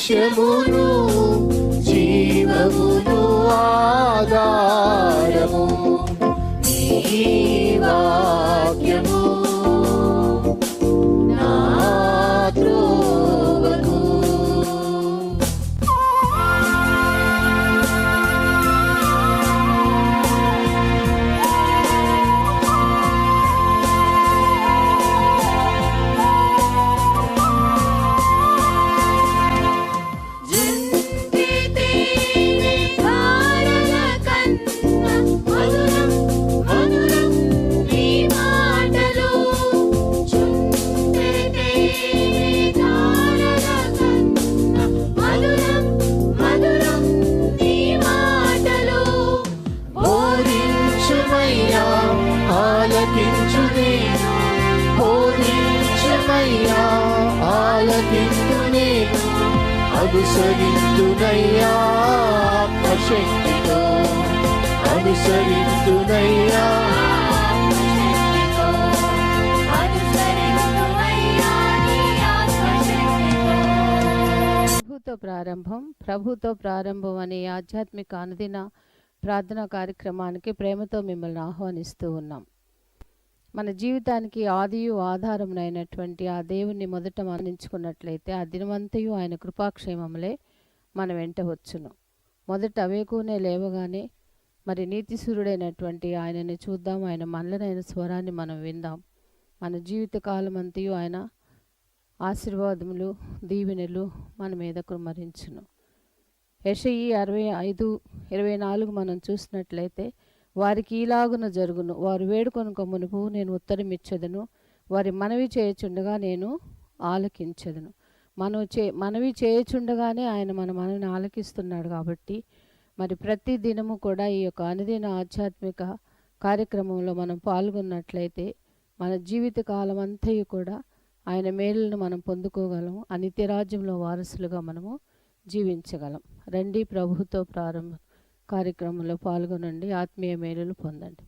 సత్యమును జీవమును ఆధారము నీ వాక్యము నా త్రోవకు. అనుసరింతునయ్యా ఆత్మశక్తితో, అనుసరింతునయ్యా ప్రభుతో ప్రారంభం అనే ఆధ్యాత్మిక అనుదిన ప్రార్థనా కార్యక్రమానికి ప్రేమతో మిమ్మల్ని ఆహ్వానిస్తూ ఉన్నాం. మన జీవితానికి ఆదియు ఆధారమునైనటువంటి ఆ దేవుణ్ణి మొదట మరణించుకున్నట్లయితే ఆ దినమంతయు ఆయన కృపాక్షేమములే మన వెంట వచ్చును. మొదట అవేకునే లేవగానే మరి నీతిసూరుడైనటువంటి ఆయనని చూద్దాం, ఆయన మనలనైన స్వరాన్ని మనం విందాం. మన జీవిత కాలం అంతయు ఆయన ఆశీర్వాదములు దీవెనలు మన మీద కుమ్మరించును. యెషయి 65:24 మనం చూసినట్లయితే వారికి ఈలాగున జరుగును, వారు వేడుకొనుక మునుపు నేను ఉత్తరం ఇచ్చేదను, వారి మనవి చేయుచుండగా నేను ఆలకించెదను. మనవి చేయుచుండగానే ఆయన మన మనవిని ఆలకిస్తున్నాడు. కాబట్టి మరి ప్రతి దినము కూడా ఈ యొక్క అనుదిన ఆధ్యాత్మిక కార్యక్రమంలో మనం పాల్గొన్నట్లయితే మన జీవిత కాలం అంతయు కూడా ఆయన మేలులను మనం పొందుకోగలము. ఆ నిత్యరాజ్యంలో వారసులుగా మనము జీవించగలం. రండి, ప్రభుతో ప్రారంభ కార్యక్రమంలో పాల్గొనండి, ఆత్మీయ మేలులు పొందండి.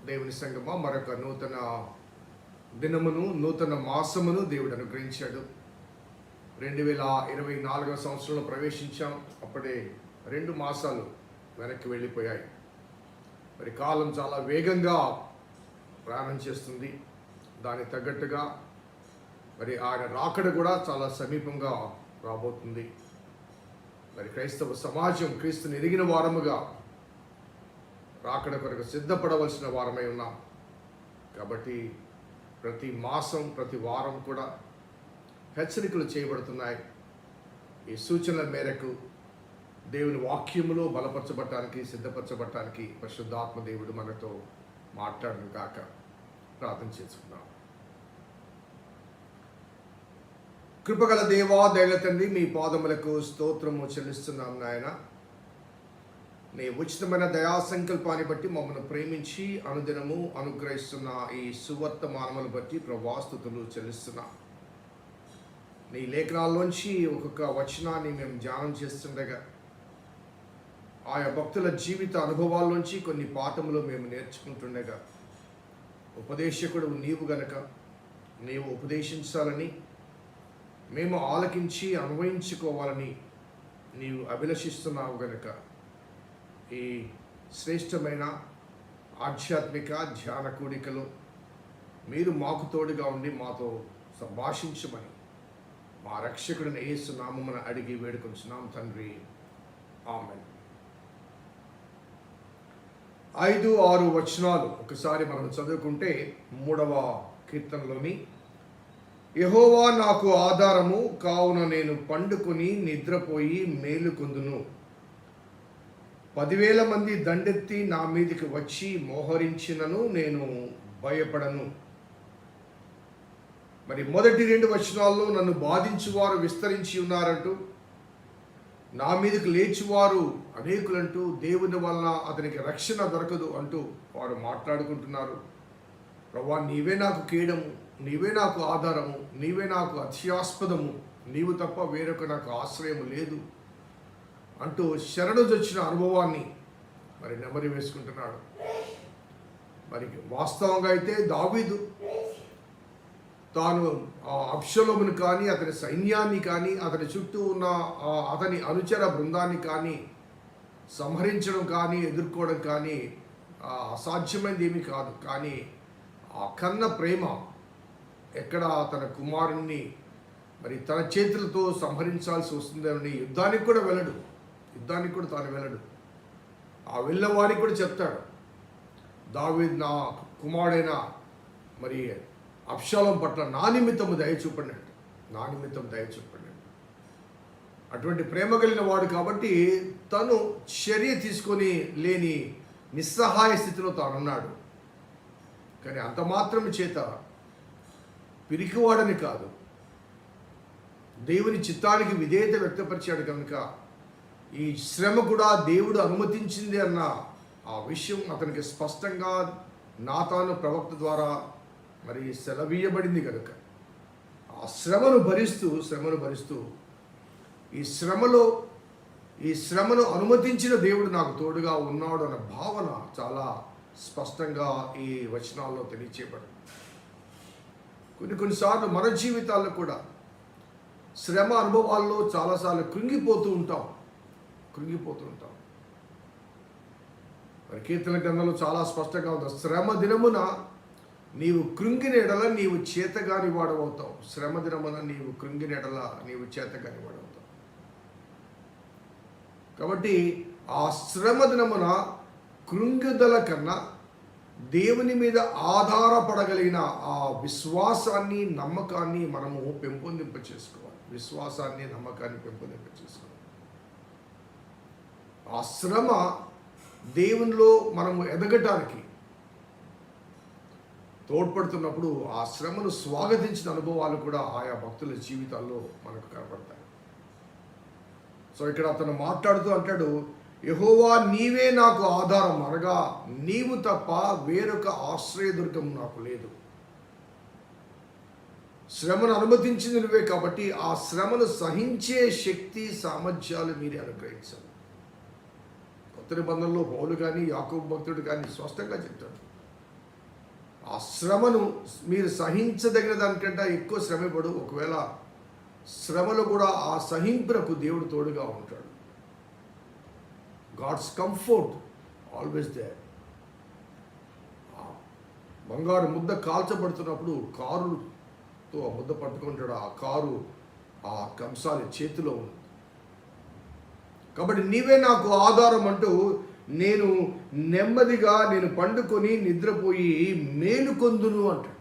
దేవుని సంగమా, మరొక నూతన దినమును, నూతన మాసమును దేవుడు అనుగ్రహించాడు. 2024వ సంవత్సరంలో ప్రవేశించాం. అప్పుడే 2 మాసాలు వెనక్కి వెళ్ళిపోయాయి. మరి కాలం చాలా వేగంగా ప్రయాణం చేస్తుంది. దానికి తగ్గట్టుగా మరి ఆయన రాకడ కూడా చాలా సమీపంగా రాబోతుంది. మరి క్రైస్తవ సమాజం క్రీస్తుని ఎరిగిన వారముగా రాకడ కొరకు సిద్ధపడవలసిన వారమై ఉన్నాం. కాబట్టి ప్రతి మాసం, ప్రతి వారం కూడా హెచ్చరికలు చేయబడుతున్నాయి. ఈ సూచనల మేరకు దేవుని వాక్యములో బలపరచబడటానికి, సిద్ధపరచబడటానికి పరిశుద్ధాత్మ దేవుడు మనతో మాట్లాడను కాక ప్రార్థన చేసుకున్నాం. కృపగల దేవా, దయల తండ్రి, మీ పాదములకు స్తోత్రము చెల్లిస్తున్నాం నాయన. నీ ఉచితమైన దయా సంకల్పాన్ని బట్టి మమ్మల్ని ప్రేమించి అనుదినము అనుగ్రహిస్తున్న ఈ సువర్తమానములు బట్టి ప్రభాస్తుతులు చెల్లిస్తున్నాం. నీ లేఖనాల్లోంచి ఒక్కొక్క వచనాన్ని మేము ధ్యానం చేస్తుండగా ఆయా భక్తుల జీవిత అనుభవాల్లోంచి కొన్ని పాఠములు మేము నేర్చుకుంటుండగా ఉపదేశకుడు నీవు గనక నీవు ఉపదేశించాలని, మేము ఆలకించి అన్వయించుకోవాలని నీవు అభిలషిస్తున్నావు గనక ఈ శ్రేష్టమైన ఆధ్యాత్మిక ధ్యాన కూడికలు మీరు మాకు తోడుగా ఉండి మాతో సంభాషించమని మా రక్షకుడిని యేసు నామమున అడిగి వేడుకొంచున్నాం తండ్రి, ఆమేన్. 5-6 వచనాలు ఒకసారి మనం చదువుకుంటే 3వ కీర్తనలోని, యెహోవా నాకు ఆధారము, కావున నేను పండుకొని నిద్రపోయి మేలుకొందును. 10,000 మంది దండెత్తి నా మీదికి వచ్చి మోహరించినను నేను భయపడను. మరి మొదటి 2 వచనాల్లో నన్ను బాధించువారు విస్తరించి ఉన్నారంటూ, నా మీదకి లేచివారు అనేకులంటూ, దేవుని వలన అతనికి రక్షణ దొరకదు అంటూ వారు మాట్లాడుకుంటున్నారు. ప్రభువా, నీవే నాకు కీడము, నీవే నాకు ఆధారము, నీవే నాకు అత్యాస్పదము, నీవు తప్ప వేరొక నాకు ఆశ్రయము లేదు అంటూ శరణుజొచ్చిన అనుభవాన్ని మరి నెమరి వేసుకుంటున్నాడు. మరి వాస్తవంగా అయితే దావీదు తాను అబ్షలోమును కానీ, అతని సైన్యాన్ని కానీ, అతని చుట్టూ ఉన్న అతని అనుచర బృందాన్ని కానీ సంహరించడం కానీ, ఎదుర్కోవడం కానీ అసాధ్యమైనది ఏమీ కాదు. కానీ ఆ కన్న ప్రేమ ఎక్కడ తన కుమారుణ్ణి మరి తన చేతులతో సంహరించాల్సి వస్తుందని యుద్ధానికి కూడా వెళ్ళడు, యుద్ధానికి కూడా తాను వెళ్ళడు. ఆ వెళ్ళవారికి కూడా చెప్తాడు, దావీదు నా కుమారుడైన మరి అబ్షాలోం పట్ల నా నిమిత్తము దయ చూపండి, నా నిమిత్తం దయ చూపండి. అటువంటి ప్రేమ కలిగిన వాడు కాబట్టి తను చర్య తీసుకొని లేని నిస్సహాయ స్థితిలో తానున్నాడు. కానీ అంత మాత్రం చేత పిరికివాడని కాదు, దేవుని చిత్తానికి విధేయత వ్యక్తపరిచాడు కనుక ఈ శ్రమ కూడా దేవుడు అనుమతించింది అన్న ఆ విషయం అతనికి స్పష్టంగా నాతాను ప్రవక్త ద్వారా మరి సెలవీయబడింది కనుక ఆ శ్రమను భరిస్తూ ఈ శ్రమను అనుమతించిన దేవుడు నాకు తోడుగా ఉన్నాడు అన్న భావన చాలా స్పష్టంగా ఈ వచనాల్లో తెలియచేయబడింది. కొన్నిసార్లు మన జీవితాల్లో కూడా శ్రమ అనుభవాల్లో చాలాసార్లు కృంగిపోతూ ఉంటాం. మరి కీర్తన గ్రంథంలో చాలా స్పష్టంగా ఉంది, శ్రమ దినమున నీవు కృంగిన ఎడల నీవు చేతగాని వాడవుతావు. శ్రమ దినమున నీవు కృంగిన ఎడల నీవు చేతగాని వాడవుతావు. కాబట్టి ఆ శ్రమ దినమున కృంగుదల కన్నా దేవుని మీద ఆధారపడగలిగిన ఆ విశ్వాసాన్ని, నమ్మకాన్ని మనము పెంపొందింప చేసుకోవాలి. ఆ శ్రమ దేవునిలో మనము ఎదగటానికి తోడ్పడుతున్నప్పుడు ఆ శ్రమను స్వాగతించిన అనుభవాలు కూడా ఆయా భక్తుల జీవితాల్లో మనకు కనపడతాయి. సో ఇక్కడ అతను మాట్లాడుతూ అంటాడు, యెహోవా నీవే నాకు ఆధారం, అనగా నీవు తప్ప వేరొక ఆశ్రయదుర్గం నాకు లేదు. శ్రమను అనుమతించింది నువ్వే కాబట్టి ఆ శ్రమను సహించే శక్తి, సామర్థ్యాలు మీరే అనుగ్రహించాలి. కొత్త నిబంధనలో పౌలు కానీ, యాకోబు భక్తుడు కానీ స్పష్టంగా చెప్తాడు, శ్రమను మీరు సహించదగిన దానికంటే ఎక్కువ శ్రమపడు. ఒకవేళ శ్రమలో కూడా ఆ సహింపునకు దేవుడు తోడుగా ఉంటాడు. God's comfort always there. బంగారు ముద్ద కాల్చబడుతున్నప్పుడు కారుతో ఆ ముద్ద పట్టుకుంటాడు. ఆ కారు ఆ కంసాలి చేతిలో ఉంది. కాబట్టి నీవే నాకు ఆధారం అంటూ నేను నెమ్మదిగా నేను పండుకొని నిద్రపోయి మేలుకొందును అంటాడు.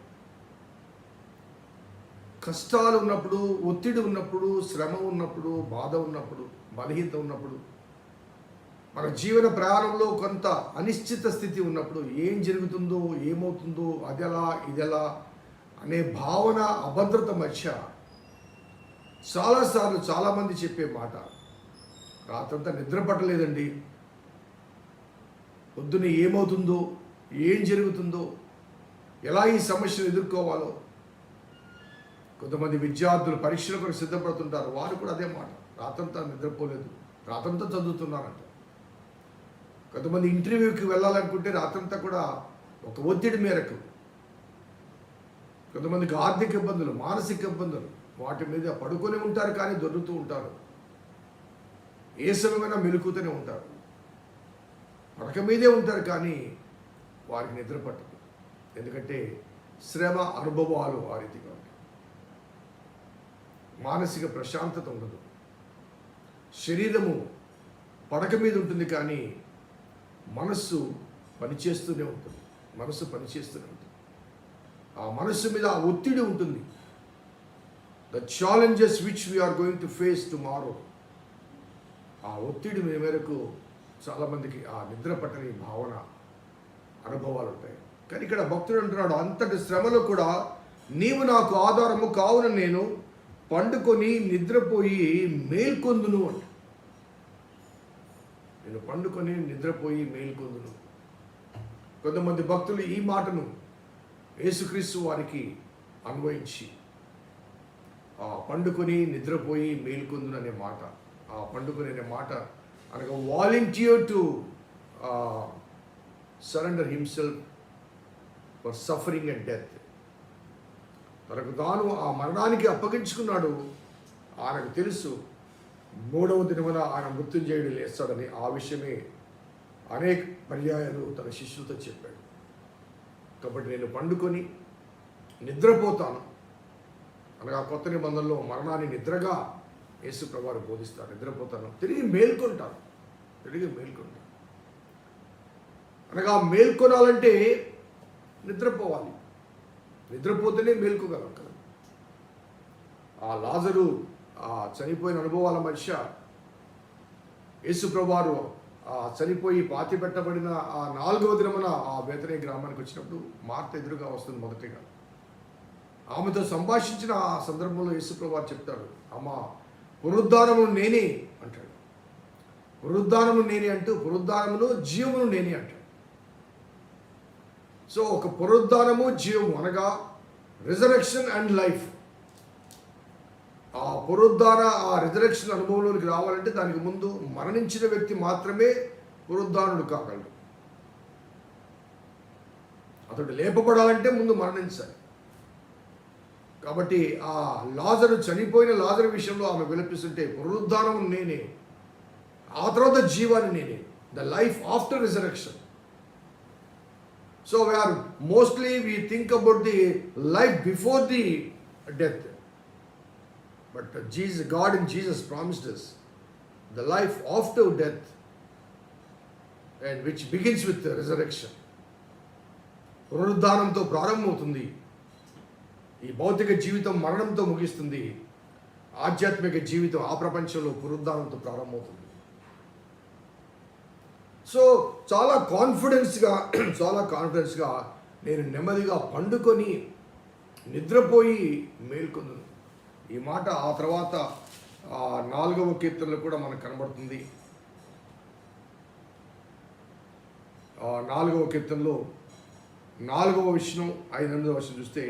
కష్టాలు ఉన్నప్పుడు, ఒత్తిడి ఉన్నప్పుడు, శ్రమ ఉన్నప్పుడు, బాధ ఉన్నప్పుడు, బలహీనత ఉన్నప్పుడు, మన జీవన ప్రయాణంలో కొంత అనిశ్చిత స్థితి ఉన్నప్పుడు, ఏం జరుగుతుందో ఏమవుతుందో అదెలా ఇదెలా అనే భావన, అభద్రత మధ్య చాలాసార్లు చాలామంది చెప్పే మాట, రాత్రంతా నిద్ర పట్టలేదండి, పొద్దున్న ఏమవుతుందో, ఏం జరుగుతుందో, ఎలా ఈ సమస్యను ఎదుర్కోవాలో. కొంతమంది విద్యార్థులు పరీక్షల కొరకు సిద్ధపడుతుంటారు. వారు కూడా అదే మాట, రాత్రంతా నిద్రపోలేదు, రాత్రంతా చదువుతున్నారంట. కొంతమంది ఇంటర్వ్యూకి వెళ్ళాలనుకుంటే రాత్రంతా కూడా ఒక ఒత్తిడి మేరకు, కొంతమందికి ఆర్థిక ఇబ్బందులు, మానసిక ఇబ్బందులు, వాటి మీద పడుకొని ఉంటారు కానీ దొరుకుతూ ఉంటారు. ఏ సమయమైనా మెలుకుతూనే ఉంటారు. పడక మీదే ఉంటారు కానీ వారికి నిద్ర పట్టదు. ఎందుకంటే శ్రమ అనుభవాలు ఆ రీతిగా ఉంటాయి. మానసిక ప్రశాంతత ఉండదు. శరీరము పడక మీద ఉంటుంది కానీ మనస్సు పనిచేస్తూనే ఉంటుంది. ఆ మనస్సు మీద ఆ ఒత్తిడి ఉంటుంది. The challenges which we are going to face tomorrow, ఆ ఒత్తిడి మేరకు చాలామందికి ఆ నిద్ర పట్టని భావన, అనుభవాలు ఉంటాయి. కానీ ఇక్కడ భక్తుడు అంటున్నాడు, అంతటి శ్రమలో కూడా నీవు నాకు ఆధారము కావున నేను పండుకొని నిద్రపోయి మేల్కొందును అంట. నేను పండుకొని నిద్రపోయి మేల్కొందును. కొంతమంది భక్తులు ఈ మాటను యేసుక్రీస్తు వారికి అన్వయించి ఆ పండుకొని నిద్రపోయి మేల్కొందును అనే మాట, ఆ పండుకొని అనే మాట అనగా volunteer to surrender himself for suffering and death. తనకు తాను ఆ మరణానికి అప్పగించుకున్నాడు. ఆయనకు తెలుసు 3వ దినమున ఆయన మృత్యుంజయుడు లేస్తాడని. ఆ విషయమే అనేక పర్యాయాలు తన శిష్యులతో చెప్పాడు. కాబట్టి నేను పండుకొని నిద్రపోతాను అనగా కొత్త నిబంధనలో మరణాన్ని నిద్రగా యేసు ప్రభువు బోధిస్తాడు. నిద్రపోతాను, తిరిగి మేల్కొంటాను అనగా మేల్కొనాలంటే నిద్రపోవాలి. నిద్రపోతేనే మేల్కోగలం కదా. ఆ లాజరు ఆ చనిపోయిన అనుభవాల మధ్య యేసు ప్రభువు ఆ చనిపోయి పాతి పెట్టబడిన ఆ 4వ దినమున ఆ బేతనీ గ్రామానికి వచ్చినప్పుడు మార్త ఎదురుగా వస్తుంది. మొదటిగా ఆమెతో సంభాషించిన ఆ సందర్భంలో యేసు ప్రభువు చెప్తాడు, అమ్మా పునరుద్ధానము నేనే అంటాడు. పునరుద్ధానము నేనే అంటూ పునరుద్ధానమును జీవమును నేనే అంటాడు. సో ఒక పునరుద్ధానము జీవము అనగా రిజరెక్షన్ అండ్ లైఫ్. ఆ పునరుద్ధాన ఆ రిజరెక్షన్ అనుభవంలోనికి రావాలంటే దానికి ముందు మరణించిన వ్యక్తి మాత్రమే పునరుద్ధానుడు కాగలడు. అతడు లేపబడాలంటే ముందు మరణించాలి. కాబట్టి ఆ లాజరు చనిపోయిన లాజరు విషయంలో ఆమె విలపిస్తుంటే పునరుద్ధానం నేనే, ఆ తర్వాత జీవాన్ని నేనే, the life after resurrection. So we think about the life before the death. But God in Jesus promised us the life after death, and which begins with the resurrection. పునరుద్ధానంతో ప్రారంభమవుతుంది. ఈ భౌతిక జీవితం మరణంతో ముగిస్తుంది. ఆధ్యాత్మిక జీవితం ఆ ప్రపంచంలో పునరుద్ధానంతో ప్రారంభమవుతుంది. సో చాలా కాన్ఫిడెన్స్గా నేను నెమ్మదిగా పండుకొని నిద్రపోయి మేల్కొందును. ఈ మాట ఆ తర్వాత 4వ కీర్తనలో కూడా మనకు కనబడుతుంది. 4వ కీర్తనలో 4వ వచనం 5-8వ వచనం చూస్తే,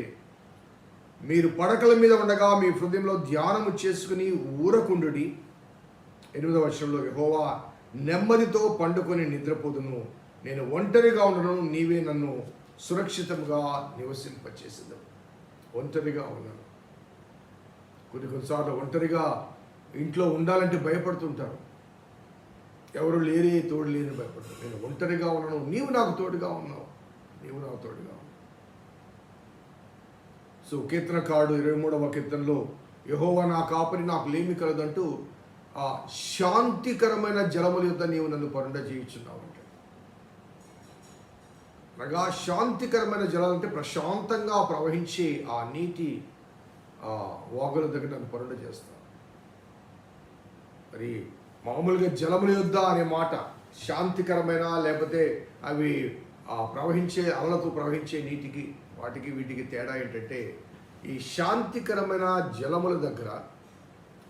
మీరు పడకల మీద ఉండగా మీ హృదయంలో ధ్యానము చేసుకుని ఊరకుండుడి. 8వ వచనంలో, యెహోవా నెమ్మదితో పండుకొని నిద్రపోదును, నేను ఒంటరిగా ఉండను, నీవే నన్ను సురక్షితంగా నివసింపచేసేదాం. ఒంటరిగా ఉన్నాను. కొన్నిసార్లు ఒంటరిగా ఇంట్లో ఉండాలంటే భయపడుతుంటారు. ఎవరు లేరే తోడు లేని భయపడతారు. నేను ఒంటరిగా ఉన్నాను, నీవు నాకు తోడుగా ఉన్నావు, నీవు నాకు తోడుగా ఉన్నావు. సో కీర్తనకారుడు 23వ కీర్తనలో యెహోవా నా కాపరి, నాకు లేమి కలదంటూ ఆ శాంతికరమైన జలముల యొద్ద నీవు నన్ను పరుండ చేయుచున్నావు అంటే, అనగా శాంతికరమైన జలాలు అంటే ప్రశాంతంగా ప్రవహించే ఆ నీటి వాగుల దగ్గర నన్ను పరుండ చేస్తాను. మరి మామూలుగా జలముల యొద్ద అనే మాట శాంతికరమైన, లేకపోతే అవి ప్రవహించే అలలతో ప్రవహించే నీటికి వాటికి వీటికి తేడా ఏంటంటే, ఈ శాంతికరమైన జలముల దగ్గర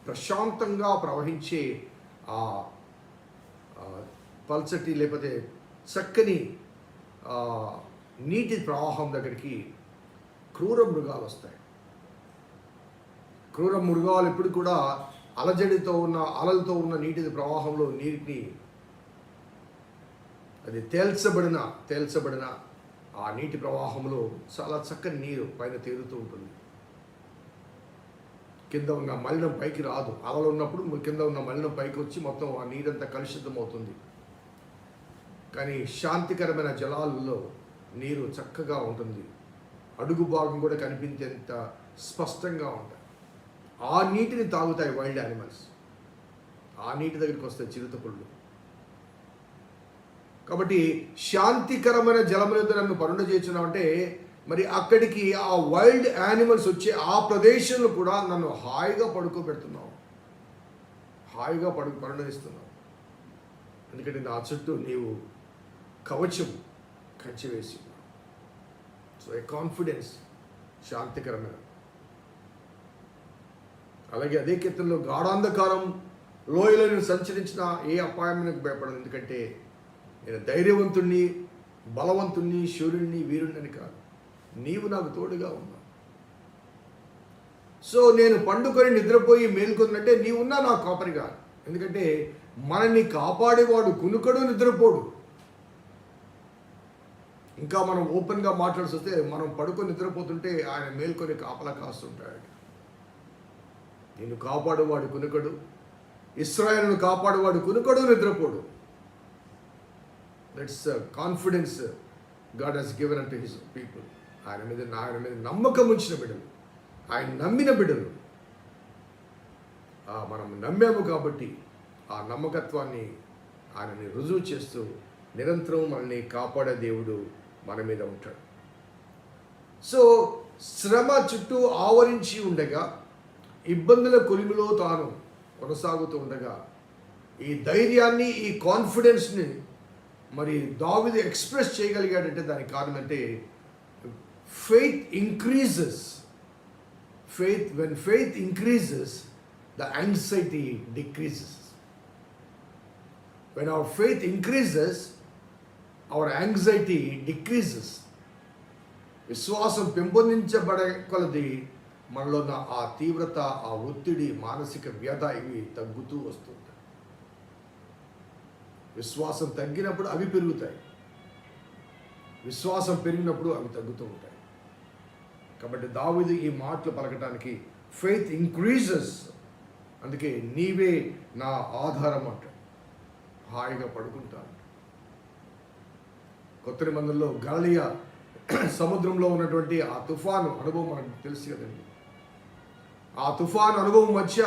ప్రశాంతంగా ప్రవహించే ఆ పల్చటి లేకపోతే చక్కని నీటి ప్రవాహం దగ్గరికి క్రూర మృగాలు వస్తాయి. క్రూర మృగాలు ఎప్పుడు కూడా అలజడితో ఉన్న అలలతో ఉన్న నీటి ప్రవాహంలో నీటిని అది తేల్చబడిన ఆ నీటి ప్రవాహంలో చాలా చక్కని నీరు పైన తేలుతూ ఉంటుంది. కింద ఉన్న మలినం పైకి రాదు. అలలు ఉన్నప్పుడు కింద ఉన్న మలినం పైకి వచ్చి మొత్తం ఆ నీరంతా కలుషితం అవుతుంది. కానీ శాంతికరమైన జలాలలో నీరు చక్కగా ఉంటుంది. అడుగు భాగం కూడా కనిపించేంత స్పష్టంగా ఉంటుంది. ఆ నీటిని తాగుతాయి వైల్డ్ యానిమల్స్. ఆ నీటి దగ్గరికి వస్తాయి చిరుతపుళ్ళు. కాబట్టి శాంతికరమైన జలముల యొద్ద నన్ను పరుండ చేస్తున్నావు అంటే, మరి అక్కడికి ఆ వైల్డ్ యానిమల్స్ వచ్చే ఆ ప్రదేశంలో కూడా నన్ను హాయిగా పడుకోబెడుతున్నావు, హాయిగా పరుండనిస్తున్నావు. ఎందుకంటే నా చుట్టూ నీవు కవచం కంచి వేసి ఉన్నావు. So a confidence, శాంతికరమైన. అలాగే అదే కీర్తనలో గాఢాంధకారం లోయలో నేను సంచరించిన ఏ అపాయం నాకు భయపడను, ఎందుకంటే నేను ధైర్యవంతుణ్ణి, బలవంతుణ్ణి, శూరుణ్ణి, వీరుణ్ణి కాదు, నీవు నాకు తోడుగా ఉన్నావు. సో నేను పండుకొని నిద్రపోయి మేల్కొందంటే నీవున్నా నా కాపరిగా. ఎందుకంటే మనల్ని కాపాడేవాడు కునుకడు, నిద్రపోడు. ఇంకా మనం ఓపెన్గా మాట్లాడాల్సి వస్తే, మనం పడుకొని నిద్రపోతుంటే ఆయన మేల్కొని కాపలా కాస్తుంటాడు. నిన్ను కాపాడువాడు కునుకడు, ఇశ్రాయేలును కాపాడువాడు కునుకడు, నిద్రపోడు. That's confidence God has given unto his people. ఆయన మీద నమ్మకం ఉంచిన బిడ్డలు, ఆయన నమ్మిన బిడ్డలు. మనం నమ్మాము కాబట్టి ఆ నమ్మకత్వాన్ని ఆయనని రుజువు చేస్తూ నిరంతరం మనల్ని కాపాడే దేవుడు మన మీద ఉంటాడు. సో శ్రమ చుట్టూ ఆవరించి ఉండగా, ఇబ్బందుల కొలిమిలో తాను కొనసాగుతూ ఉండగా, ఈ ధైర్యాన్ని, ఈ కాన్ఫిడెన్స్ని మరి దావీదు ఎక్స్ప్రెస్ చేయగలిగాడంటే దానికి కారణం అంటే faith increases. When faith increases, the anxiety decreases. When our faith increases, our anxiety decreases. విశ్వాసం పెంపొందించబడే కొలది మనలో ఉన్న ఆ తీవ్రత, ఆ ఒత్తిడి, మానసిక వ్యధ ఇవి తగ్గుతూ వస్తుంటాయి. విశ్వాసం తగ్గినప్పుడు అవి పెరుగుతాయి, విశ్వాసం పెరిగినప్పుడు అవి తగ్గుతూ ఉంటాయి. కాబట్టి దావీదు ఈ మాటలు పలకటానికి ఫెయిత్ ఇంక్రీజెస్, అందుకే నీవే నా ఆధారం అంట, హాయిగా పడుకుంటాను. కొత్త నిబంధనలో గలిలయ సముద్రంలో ఉన్నటువంటి ఆ తుఫాను అనుభవం మనకు తెలుసు కదండి. ఆ తుఫాను అనుభవం మధ్య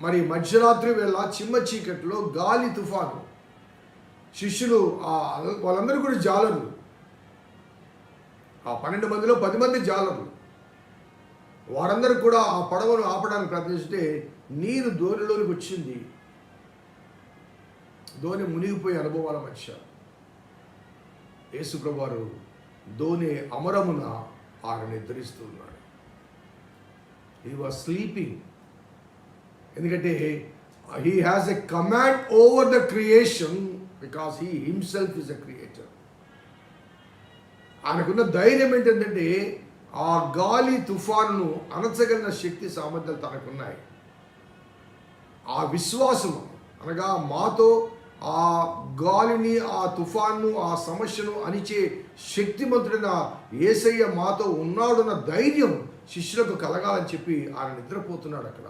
మరి మధ్యరాత్రి వేళ చిమ్మ చీకట్లో గాలి తుఫాను, శిష్యులు వాళ్ళందరూ కూడా జాలరు. ఆ 12 మందిలో 10 మంది జాలరు. వారందరూ కూడా ఆ పడవను ఆపడానికి ప్రయత్నిస్తే నీరు ధోనిలోనికి వచ్చింది. ధోని మునిగిపోయే అనుభవాల మధ్య యేసు ప్రభువారు ధోని అమరమున ఆయన నిద్రిస్తూ ఉన్నాడు. He was sleeping. ఎందుకంటే he has a command over the creation because he himself is a creator. ఆయనకున్న ధైర్యం ఏంటంటే ఆ గాలి తుఫానును అణచగలిగిన శక్తి సామర్థ్యాలు తనకున్నాయి. ఆ విశ్వాసం అనగా మాతో ఆ గాలిని, ఆ తుఫాన్ను, ఆ సమస్యను అణిచే శక్తిమంతుడైన యేసయ్య మాతో ఉన్నాడన్న ధైర్యం శిష్యులకు కలగాలని చెప్పి ఆయన నిద్రపోతున్నాడు. అక్కడ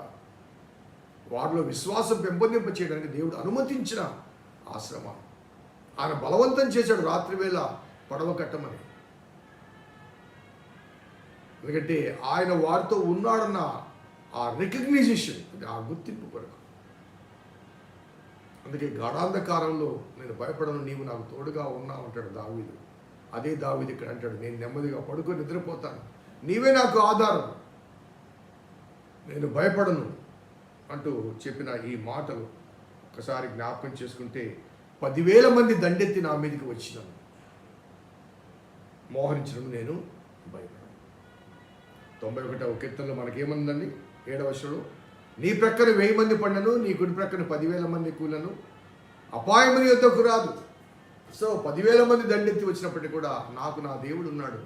వారిలో విశ్వాసం పెంపొందింప చేయడానికి దేవుడు అనుమతించిన ఆశ్రమం. ఆయన బలవంతం చేశాడు రాత్రి వేళ పడవ కట్టమని. ఎందుకంటే ఆయన వారితో ఉన్నాడన్న ఆ రికగ్నైజేషన్, ఆ గుర్తింపు కొరకు. అందుకే గాఢాంధకారంలో నేను భయపడను, నీవు నాకు తోడుగా ఉన్నావు అంటాడు దావీదు. అదే దావీదు ఇక్కడ అంటాడు, నేను నెమ్మదిగా పడుకొని నిద్రపోతాను, నీవే నాకు ఆధారం, నేను భయపడను అంటూ చెప్పిన ఈ మాటలు ఒకసారి జ్ఞాపకం చేసుకుంటే 10,000 మంది దండెత్తి నా మీదకి వచ్చినాను, మోహరించడం నేను భయపడను. 91వ కీర్తనలో మనకేమందండి 7వ వచనంలో, నీ ప్రక్కన 1000 మంది పడినను, నీ కుడి ప్రక్కన 10,000 మంది కూలను, అపాయము నీ యొద్దకు రాదు. సో 10,000 మంది దండెత్తి వచ్చినప్పటికీ కూడా నాకు నా దేవుడు ఉన్నాడు.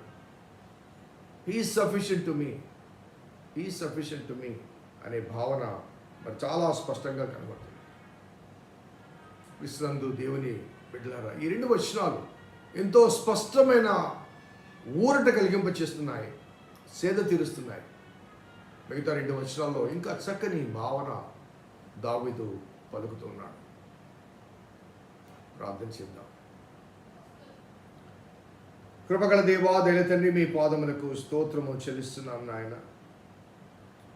He is sufficient to me, he is sufficient to me అనే భావన మరి చాలా స్పష్టంగా కనబడుతుంది. విశ్రందు దేవుని బిడ్డలారా, ఈ 2 వచనాలు ఎంతో స్పష్టమైన ఊరట కలిగింపచేస్తున్నాయి, సేద తీరుస్తున్నాయి. మిగతా 2 వచనాల్లో ఇంకా చక్కని భావన దావీదు పలుకుతున్నాడు. ప్రార్థన చేద్దాం. కృపగల దేవా, దయ తండ్రి, మీ పాదములకు స్తోత్రము చెల్లిస్తున్నాం నాయన.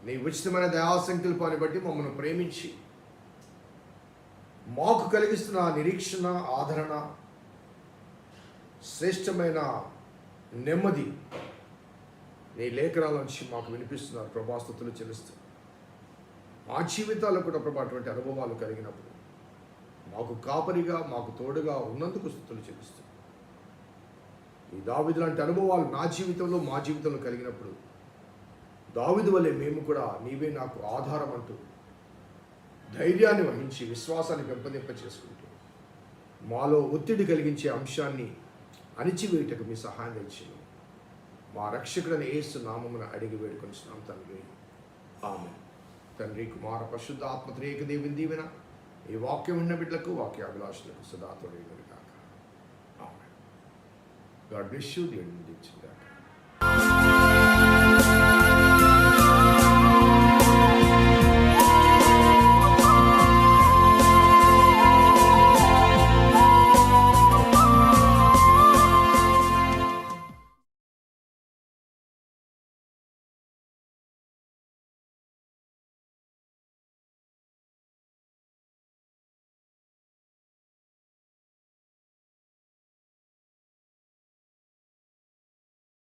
నీ ఉచితమైన దయా సంకల్పాన్ని బట్టి మమ్మల్ని ప్రేమించి మాకు కలిగిస్తున్న నిరీక్షణ, ఆదరణ, శ్రేష్టమైన నెమ్మది నీ లేఖనాల నుంచి మాకు వినిపిస్తున్నారు. ప్రభాస్తుతులు చెల్లిస్తూ మా జీవితాల్లో కూడా ప్రభా అటువంటి అనుభవాలు కలిగినప్పుడు మాకు కాపరిగా, మాకు తోడుగా ఉన్నందుకు స్తుతులు చెల్లిస్తూ, ఈ దావీదు లాంటి అనుభవాలు నా జీవితంలో, మా జీవితంలో కలిగినప్పుడు దావీదు వల్లే మేము కూడా నీవే నాకు ఆధారం అంటూ ధైర్యాన్ని వహించి విశ్వాసాన్ని పెంపొందింప చేసుకుంటూ మాలో ఒత్తిడి కలిగించే అంశాన్ని అణిచివేయటకు మీ సహాయం తెచ్చింది. మా రక్షకుడైన యేసు నామమున అడిగి వేడుకొనిస్తున్నాం తండ్రి, ఆమేన్. తండ్రి, కుమార, పరిశుద్ధ ఆత్మ త్రియేక దేవుని దీవెన ఈ వాక్యం విన్న బిడ్డలకు, వాక్యాభిలాషులకు సదా తోడైనది కాక. ఆమేన్. God bless you. దేవుని దీవించుగాక.